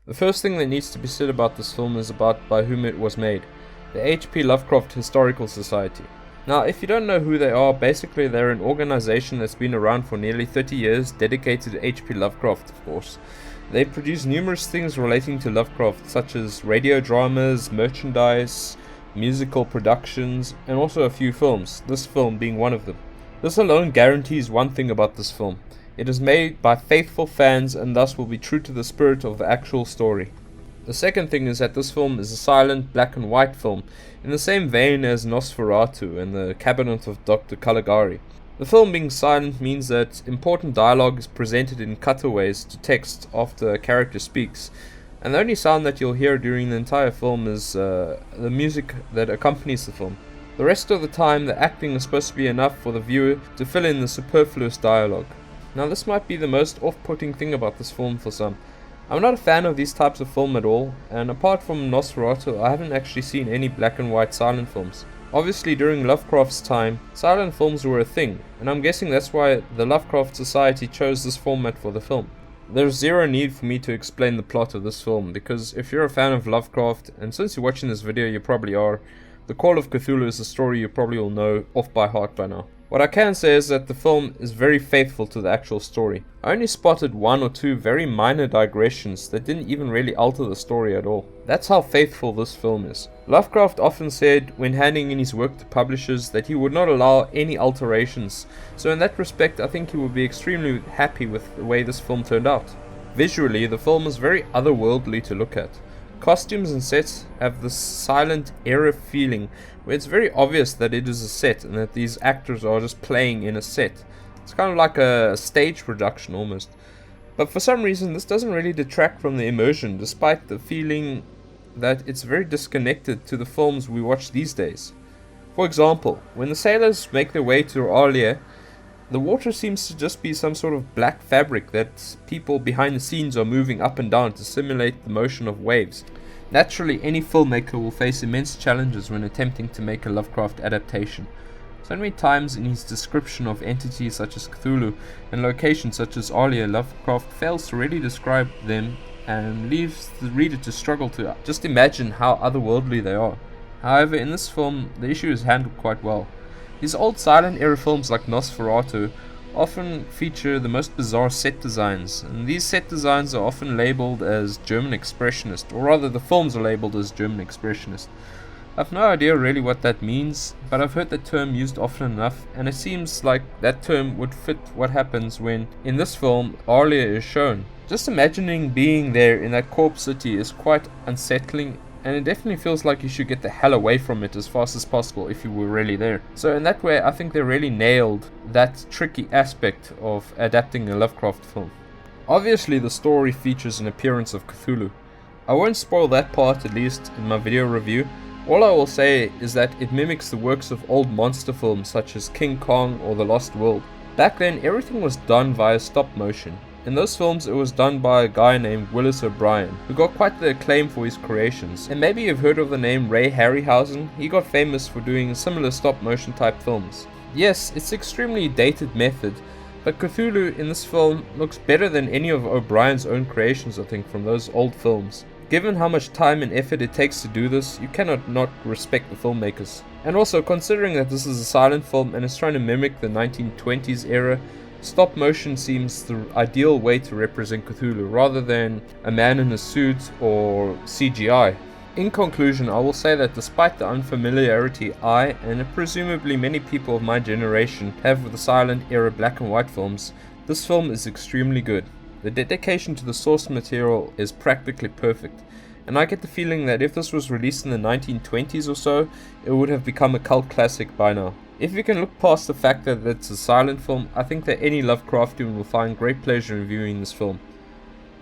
The first thing that needs to be said about this film is about by whom it was made, the H.P. Lovecraft Historical Society. Now, if you don't know who they are, basically they're an organization that's been around for nearly 30 years, dedicated to H.P. Lovecraft, of course. They produce numerous things relating to Lovecraft, such as radio dramas, merchandise, musical productions, and also a few films, this film being one of them. This alone guarantees one thing about this film. It is made by faithful fans and thus will be true to the spirit of the actual story. The second thing is that this film is a silent black and white film, in the same vein as Nosferatu and the Cabinet of Dr. Caligari. The film being silent means that important dialogue is presented in cutaways to text after a character speaks, and the only sound that you'll hear during the entire film is the music that accompanies the film. The rest of the time, the acting is supposed to be enough for the viewer to fill in the superfluous dialogue. Now, this might be the most off-putting thing about this film for some. I'm not a fan of these types of film at all, and apart from Nosferatu, I haven't actually seen any black and white silent films. Obviously, during Lovecraft's time, silent films were a thing, and I'm guessing that's why the Lovecraft Society chose this format for the film. There's zero need for me to explain the plot of this film, because if you're a fan of Lovecraft, and since you're watching this video you probably are, the Call of Cthulhu is a story you probably all know off by heart by now. What I can say is that the film is very faithful to the actual story. I only spotted one or two very minor digressions that didn't even really alter the story at all. That's how faithful this film is. Lovecraft often said when handing in his work to publishers that he would not allow any alterations, so in that respect I think he would be extremely happy with the way this film turned out. Visually, the film is very otherworldly to look at. Costumes and sets have this silent era feeling where it's very obvious that it is a set and that these actors are just playing in a set. It's kind of like a stage production almost. But for some reason this doesn't really detract from the immersion, despite the feeling that it's very disconnected to the films we watch these days. For example, when the sailors make their way to Arlia, the water seems to just be some sort of black fabric that people behind the scenes are moving up and down to simulate the motion of waves. Naturally, any filmmaker will face immense challenges when attempting to make a Lovecraft adaptation. So many times in his description of entities such as Cthulhu and locations such as Arlia, Lovecraft fails to really describe them and leaves the reader to struggle to just imagine how otherworldly they are. However, in this film, the issue is handled quite well. These old silent era films like Nosferatu often feature the most bizarre set designs, and these set designs are often labeled as German Expressionist, or rather the films are labeled as German Expressionist. I've no idea really what that means, but I've heard that term used often enough, and it seems like that term would fit what happens when, in this film, Arlia is shown. Just imagining being there in that corpse city is quite unsettling, and it definitely feels like you should get the hell away from it as fast as possible if you were really there. So in that way, I think they really nailed that tricky aspect of adapting a Lovecraft film. Obviously, the story features an appearance of Cthulhu. I won't spoil that part, at least in my video review. All I will say is that it mimics the works of old monster films such as King Kong or The Lost World. Back then, everything was done via stop motion. In those films, it was done by a guy named Willis O'Brien, who got quite the acclaim for his creations. And maybe you've heard of the name Ray Harryhausen. He got famous for doing similar stop-motion type films. Yes, it's an extremely dated method, but Cthulhu in this film looks better than any of O'Brien's own creations, I think, from those old films. Given how much time and effort it takes to do this, you cannot not respect the filmmakers. And also, considering that this is a silent film and is trying to mimic the 1920s era, stop motion seems the ideal way to represent Cthulhu rather than a man in a suit or CGI. In conclusion, I will say that despite the unfamiliarity I and presumably many people of my generation have with the silent era black and white films, this film is extremely good. The dedication to the source material is practically perfect, and I get the feeling that if this was released in the 1920s or so, it would have become a cult classic by now. If you can look past the fact that it's a silent film, I think that any Lovecraftian will find great pleasure in viewing this film.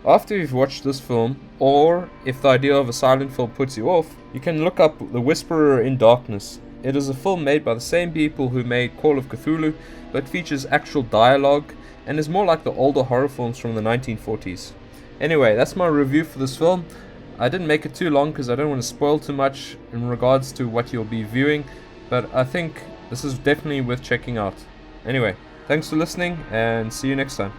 After you've watched this film, or if the idea of a silent film puts you off, you can look up The Whisperer in Darkness. It is a film made by the same people who made Call of Cthulhu, but features actual dialogue, and is more like the older horror films from the 1940s. Anyway, that's my review for this film. I didn't make it too long because I don't want to spoil too much in regards to what you'll be viewing, but I think this is definitely worth checking out. Anyway, thanks for listening and see you next time.